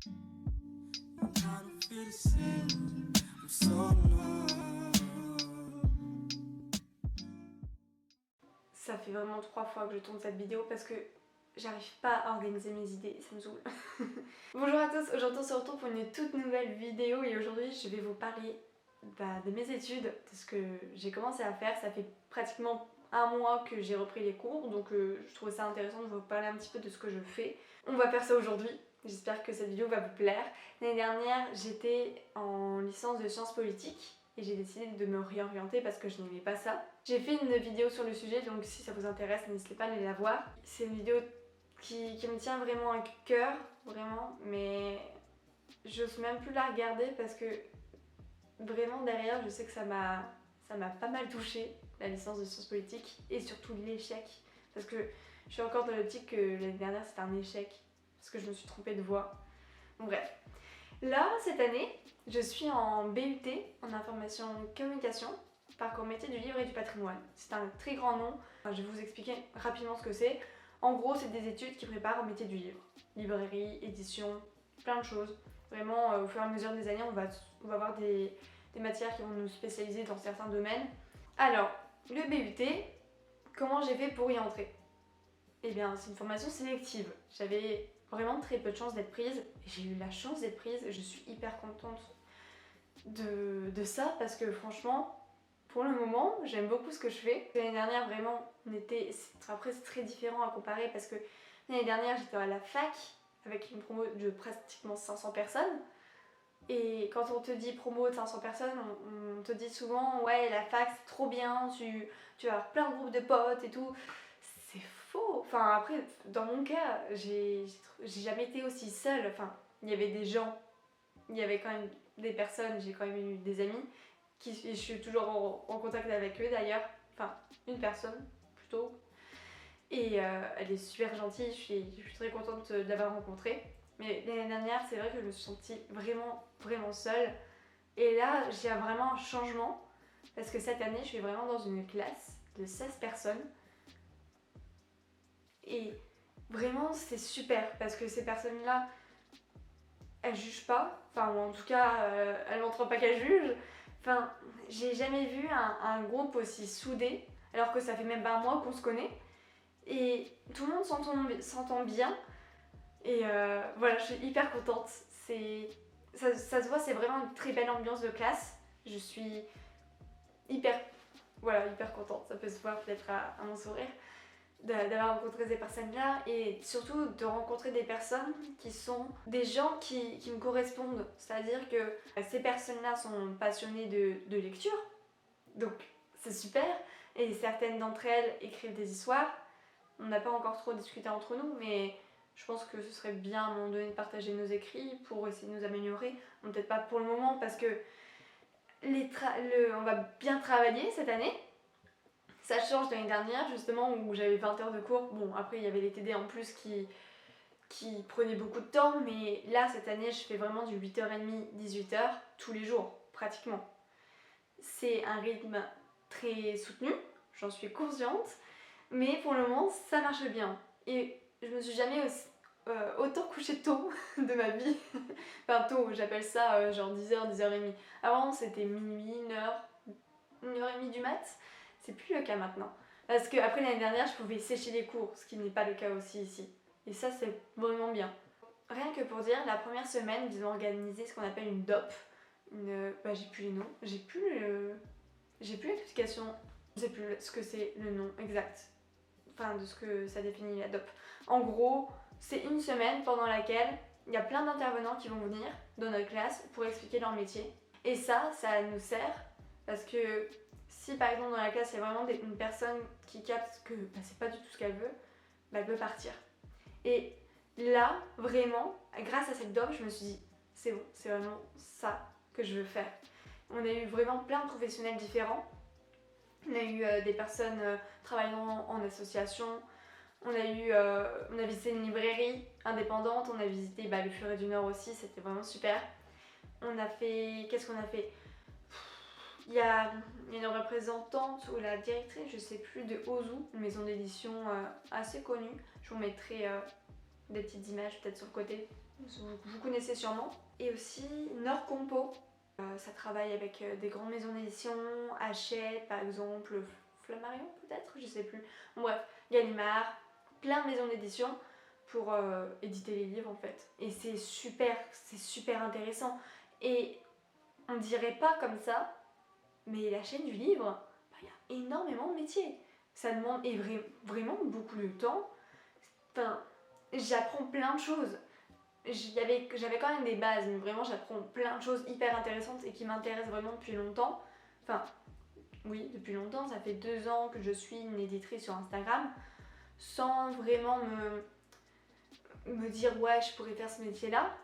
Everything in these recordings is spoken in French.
Ça fait vraiment 3 fois que je tourne cette vidéo parce que j'arrive pas à organiser mes idées, ça me saoule. Bonjour à tous, aujourd'hui on se retrouve pour une toute nouvelle vidéo et aujourd'hui je vais vous parler de mes études, de ce que j'ai commencé à faire. Ça fait pratiquement un mois que j'ai repris les cours, donc je trouvais ça intéressant de vous parler un petit peu de ce que je fais. On va faire ça aujourd'hui, j'espère que cette vidéo va vous plaire. L'année dernière j'étais en licence de sciences politiques et j'ai décidé de me réorienter parce que je n'aimais pas ça. J'ai fait une vidéo sur le sujet, donc si ça vous intéresse n'hésitez pas à aller la voir. C'est une vidéo qui me tient vraiment à cœur, vraiment, mais j'ose même plus la regarder parce que vraiment derrière je sais que ça m'a pas mal touchée, la licence de sciences politiques, et surtout l'échec, parce que je suis encore dans l'optique que l'année dernière c'était un échec parce que je me suis trompée de voie. Bon, bref, là cette année je suis en BUT en information communication, parcours métier du livre et du patrimoine. C'est un très grand nom, enfin, je vais vous expliquer rapidement ce que c'est. En gros c'est des études qui préparent au métier du livre, librairie, édition, plein de choses. Vraiment au fur et à mesure des années on va avoir des matières qui vont nous spécialiser dans certains domaines. Alors, le BUT, comment j'ai fait pour y entrer? Eh bien, c'est une formation sélective. J'avais vraiment très peu de chance d'être prise. J'ai eu la chance d'être prise. Je suis hyper contente de ça parce que franchement, pour le moment, j'aime beaucoup ce que je fais. L'année dernière, vraiment, après c'est très différent à comparer parce que l'année dernière, j'étais à la fac avec une promo de pratiquement 500 personnes. Et quand on te dit promo de 500 personnes, on te dit souvent ouais la fac c'est trop bien, tu vas avoir plein de groupes de potes et tout. C'est faux. Enfin après dans mon cas j'ai jamais été aussi seule. Enfin il y avait des gens, il y avait quand même des personnes, j'ai quand même eu des amis et je suis toujours en contact avec eux d'ailleurs. Enfin une personne plutôt. Et elle est super gentille, je suis très contente de l'avoir rencontrée. Mais l'année dernière, c'est vrai que je me suis sentie vraiment seule. Et là, j'ai vraiment un changement. Parce que cette année, je suis vraiment dans une classe de 16 personnes. Et vraiment, c'est super. Parce que ces personnes-là, elles jugent pas. Enfin, en tout cas, elles montrent pas qu'elles jugent. Enfin, j'ai jamais vu un groupe aussi soudé. Alors que ça fait même pas un mois qu'on se connaît. Et tout le monde s'entend bien. Et voilà, je suis hyper contente. Ça se voit, c'est vraiment une très belle ambiance de classe. Je suis hyper contente. Ça peut se voir peut-être à mon sourire d'avoir rencontré ces personnes-là et surtout de rencontrer des personnes qui sont des gens qui me correspondent. C'est-à-dire que ces personnes-là sont passionnées de lecture, donc c'est super. Et certaines d'entre elles écrivent des histoires. On n'a pas encore trop discuté entre nous, mais je pense que ce serait bien à un moment donné de partager nos écrits pour essayer de nous améliorer. Bon, peut-être pas pour le moment parce que on va bien travailler cette année. Ça change de l'année dernière justement où j'avais 20 heures de cours. Bon, après il y avait les TD en plus qui prenaient beaucoup de temps, mais là cette année je fais vraiment du 8h30, 18h tous les jours pratiquement. C'est un rythme très soutenu, j'en suis consciente, mais pour le moment ça marche bien. Et je me suis jamais autant couchée tôt de ma vie. Enfin tôt, j'appelle ça genre 10h, 10h30. Avant c'était minuit, 1h30 du mat. C'est plus le cas maintenant. Parce que après l'année dernière je pouvais sécher les cours, ce qui n'est pas le cas aussi ici. Et ça c'est vraiment bien. Rien que pour dire, la première semaine ils ont organisé ce qu'on appelle une DOP. J'ai plus les noms, j'ai plus l'explication, je sais plus ce que c'est le nom exact. Enfin de ce que ça définit la DOP. En gros, c'est une semaine pendant laquelle il y a plein d'intervenants qui vont venir dans notre classe pour expliquer leur métier. Et ça nous sert parce que si par exemple dans la classe il y a vraiment une personne qui capte que c'est pas du tout ce qu'elle veut, elle peut partir. Et là, vraiment, grâce à cette DOP, je me suis dit, c'est bon, c'est vraiment ça que je veux faire. On a eu vraiment plein de professionnels différents. On a eu des personnes travaillant en association. On a visité une librairie indépendante. On a visité le Furet du Nord aussi. C'était vraiment super. Qu'est-ce qu'on a fait? Il y a une représentante ou la directrice, je sais plus, de Ozu, une maison d'édition assez connue. Je vous mettrai des petites images peut-être sur le côté, vous connaissez sûrement. Et aussi Nord Compo, ça travaille avec des grandes maisons d'édition, Hachette par exemple, Flammarion peut-être, je sais plus. Bon, bref, Gallimard, plein de maisons d'édition pour éditer les livres en fait. Et c'est super intéressant. Et on dirait pas comme ça, mais la chaîne du livre, il y a énormément de métiers. Ça demande vraiment beaucoup de temps. Enfin, j'apprends plein de choses. J'avais quand même des bases, mais vraiment j'apprends plein de choses hyper intéressantes et qui m'intéressent vraiment depuis longtemps. Enfin, oui, depuis longtemps, ça fait 2 ans que je suis une éditrice sur Instagram, sans vraiment me dire ouais, je pourrais faire ce métier-là,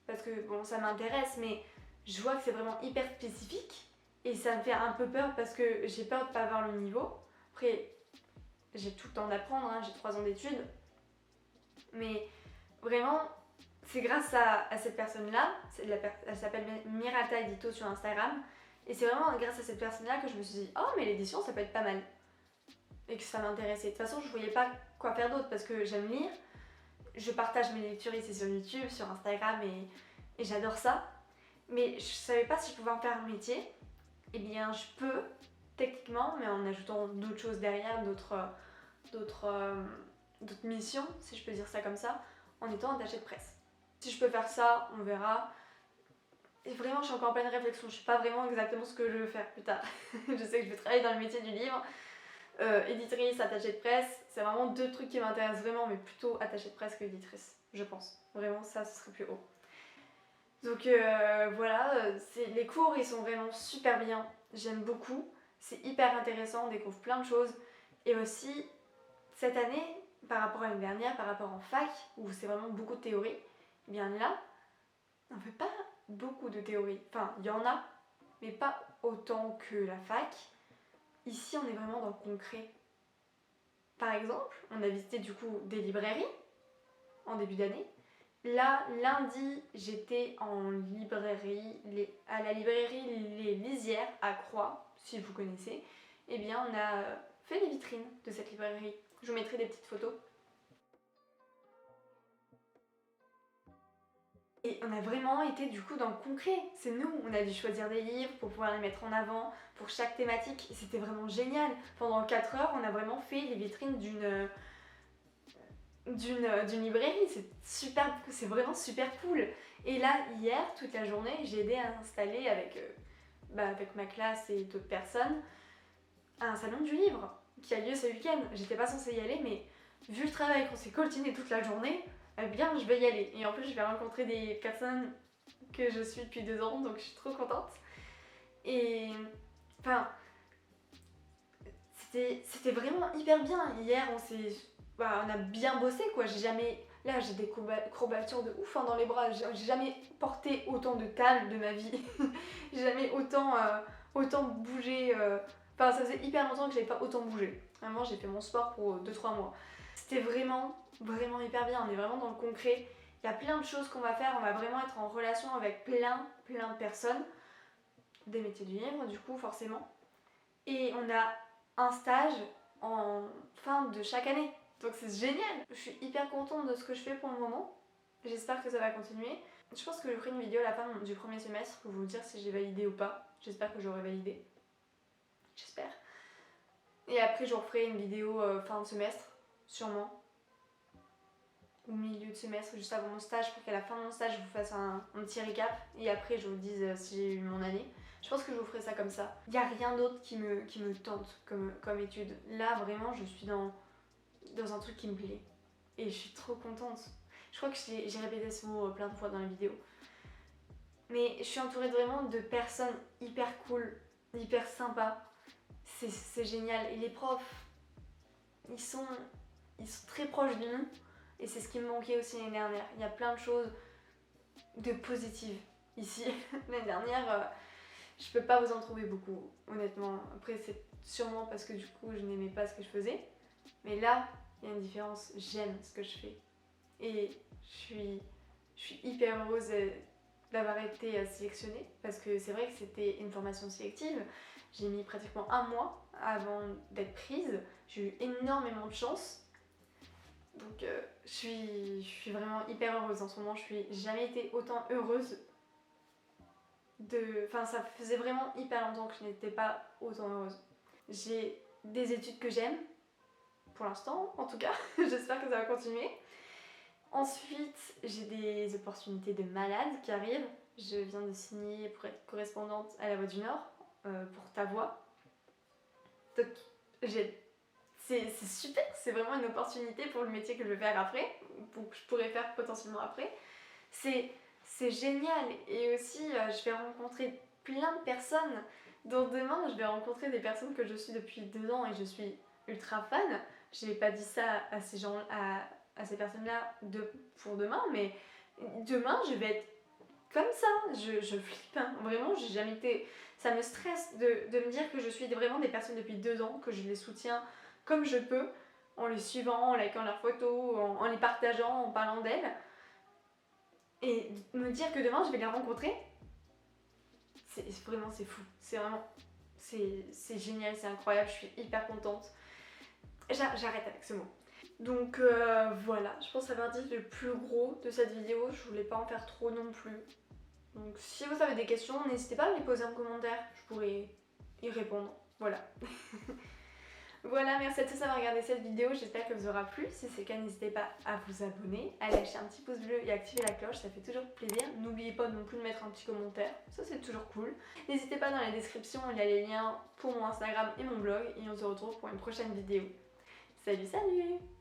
parce que bon, ça m'intéresse, mais je vois que c'est vraiment hyper spécifique et ça me fait un peu peur parce que j'ai peur de pas avoir le niveau. Après, j'ai tout le temps d'apprendre, hein, j'ai 3 ans d'études, mais vraiment, c'est grâce à cette personne-là, elle s'appelle Mirata Edito sur Instagram, et c'est vraiment grâce à cette personne-là que je me suis dit oh, mais l'édition ça peut être pas mal, et que ça m'intéressait. De toute façon, je voyais pas quoi faire d'autre parce que j'aime lire, je partage mes lectures ici sur YouTube, sur Instagram, et j'adore ça, mais je savais pas si je pouvais en faire un métier. Eh bien, je peux, techniquement, mais en ajoutant d'autres choses derrière, d'autres missions, si je peux dire ça comme ça, en étant attachée de presse. Si je peux faire ça, on verra. Et vraiment, je suis encore en pleine réflexion. Je sais pas vraiment exactement ce que je veux faire plus tard. Je sais que je vais travailler dans le métier du livre. Éditrice, attachée de presse, c'est vraiment 2 trucs qui m'intéressent vraiment, mais plutôt attachée de presse que éditrice, je pense. Vraiment, ça, ce serait plus haut. Donc voilà, les cours, ils sont vraiment super bien. J'aime beaucoup. C'est hyper intéressant, on découvre plein de choses. Et aussi, cette année, par rapport à l'année dernière, par rapport en fac, où c'est vraiment beaucoup de théorie, eh bien là, on ne fait pas beaucoup de théorie. Enfin, il y en a, mais pas autant que la fac. Ici, on est vraiment dans le concret. Par exemple, on a visité du coup des librairies en début d'année. Là, lundi, j'étais en librairie, à la librairie Les Lisières à Croix, si vous connaissez. Eh bien, on a fait les vitrines de cette librairie. Je vous mettrai des petites photos. Et on a vraiment été du coup dans le concret. C'est nous, on a dû choisir des livres pour pouvoir les mettre en avant pour chaque thématique. Et c'était vraiment génial. Pendant 4 heures, on a vraiment fait les vitrines d'une librairie. C'est vraiment super cool. Et là, hier, toute la journée, j'ai aidé à installer avec ma classe et d'autres personnes un salon du livre qui a lieu ce week-end. J'étais pas censée y aller, mais vu le travail qu'on s'est coltiné toute la journée, eh bien, je vais y aller. Et en plus, je vais rencontrer des personnes que je suis depuis 2 ans, donc je suis trop contente. Et enfin, c'était vraiment hyper bien. Hier, on a bien bossé, quoi. Là, j'ai des courbatures de ouf, hein, dans les bras. J'ai jamais porté autant de tables de ma vie. J'ai jamais autant bougé. Enfin, ça faisait hyper longtemps que j'avais pas autant bougé. Vraiment, j'ai fait mon sport pour 2-3 mois. C'était vraiment hyper bien. On est vraiment dans le concret. Il y a plein de choses qu'on va faire. On va vraiment être en relation avec plein de personnes. Des métiers du livre, du coup, forcément. Et on a un stage en fin de chaque année. Donc c'est génial. Je suis hyper contente de ce que je fais pour le moment. J'espère que ça va continuer. Je pense que je ferai une vidéo à la fin du premier semestre pour vous dire si j'ai validé ou pas. J'espère que j'aurai validé. J'espère. Et après je vous referai une vidéo fin de semestre, sûrement. Au milieu de semestre, juste avant mon stage, pour qu'à la fin de mon stage je vous fasse un petit récap. Et après je vous dise si j'ai eu mon année. Je pense que je vous ferai ça comme ça. Il n'y a rien d'autre qui me tente comme étude. Là vraiment je suis dans un truc qui me plaît. Et je suis trop contente. Je crois que j'ai répété ce mot plein de fois dans la vidéo. Mais je suis entourée vraiment de personnes hyper cool, hyper sympas. C'est génial. Et les profs, ils sont très proches de nous. Et c'est ce qui me manquait aussi l'année dernière. Il y a plein de choses de positives ici. L'année dernière, je peux pas vous en trouver beaucoup, honnêtement. Après, c'est sûrement parce que du coup, je n'aimais pas ce que je faisais. Mais là, il y a une différence. J'aime ce que je fais. Et je suis hyper heureuse d'avoir été sélectionnée. Parce que c'est vrai que c'était une formation sélective. J'ai mis pratiquement 1 mois avant d'être prise. J'ai eu énormément de chance. Donc je suis vraiment hyper heureuse en ce moment. Je suis jamais été autant heureuse Enfin, ça faisait vraiment hyper longtemps que je n'étais pas autant heureuse. J'ai des études que j'aime, pour l'instant en tout cas. J'espère que ça va continuer. Ensuite, j'ai des opportunités de malade qui arrivent. Je viens de signer pour être correspondante à La Voix du Nord, pour Ta Voix. Donc, c'est super, c'est vraiment une opportunité pour le métier que je vais faire après, ou que je pourrais faire potentiellement après. C'est génial, et aussi je vais rencontrer plein de personnes. Donc demain, je vais rencontrer des personnes que je suis depuis 2 ans et je suis ultra fan. Je n'ai pas dit ça à ces gens, à ces personnes-là pour demain, mais demain, je vais être comme ça. Je flippe, hein. Vraiment, j'ai jamais été. Ça me stresse de me dire que je suis vraiment des personnes depuis 2 ans, que je les soutiens comme je peux, en les suivant, en likant leurs photos, en les partageant, en parlant d'elles. Et me dire que demain je vais les rencontrer, vraiment c'est fou. C'est vraiment. C'est génial, c'est incroyable, je suis hyper contente. J'arrête avec ce mot. Donc voilà, je pense avoir dit le plus gros de cette vidéo. Je voulais pas en faire trop non plus. Donc si vous avez des questions, n'hésitez pas à me les poser en commentaire, je pourrais y répondre. Voilà. Voilà, merci à tous d'avoir regardé cette vidéo, j'espère qu'elle vous aura plu. Si c'est le cas, n'hésitez pas à vous abonner, à lâcher un petit pouce bleu et à activer la cloche, ça fait toujours plaisir. N'oubliez pas non plus de mettre un petit commentaire, ça c'est toujours cool. N'hésitez pas, dans la description, il y a les liens pour mon Instagram et mon blog, et on se retrouve pour une prochaine vidéo. Salut, salut!